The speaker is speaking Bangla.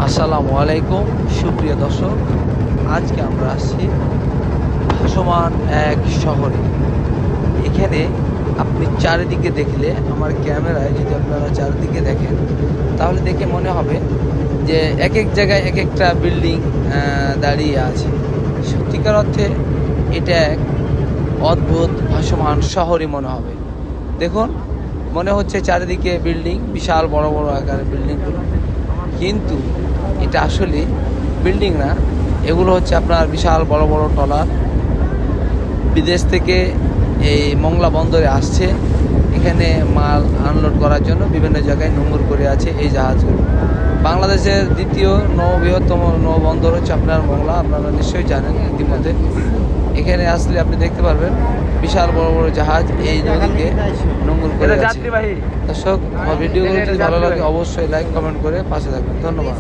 আসসালামু আলাইকুম সুপ্রিয় দর্শক, আজকে আমরা আসছি ভাসমান এক শহরে। এখানে আপনি চারিদিকে দেখলে, আমার ক্যামেরায় যদি আপনারা চারিদিকে দেখেন তাহলে দেখে মনে হবে যে এক এক জায়গায় এক একটা বিল্ডিং দাঁড়িয়ে আছে। সত্যিকার অর্থে এটা এক অদ্ভুত ভাসমান শহরই মনে হবে। দেখুন, মনে হচ্ছে চারিদিকে বিল্ডিং, বিশাল বড় বড় আকারের বিল্ডিংগুলো, কিন্তু এটা আসলে বিল্ডিং না, এগুলো হচ্ছে আপনার বিশাল বড় বড় ট্রলার। বিদেশ থেকে এই মংলা বন্দরে আসছে, এখানে মাল আনলোড করার জন্য বিভিন্ন জায়গায় নোঙর করে আছে এই জাহাজগুলো। বাংলাদেশের দ্বিতীয় বৃহত্তম নৌবন্দর হচ্ছে আপনার মংলা, আপনারা নিশ্চয়ই জানেন ইতিমধ্যে। এখানে আসলে আপনি দেখতে পারবেন বিশাল বড় বড় জাহাজ এই নদীতে নোঙর করে আছে। দর্শক, আমার ভিডিওগুলো যদি ভালো লাগে অবশ্যই লাইক কমেন্ট করে পাশে থাকবেন। ধন্যবাদ।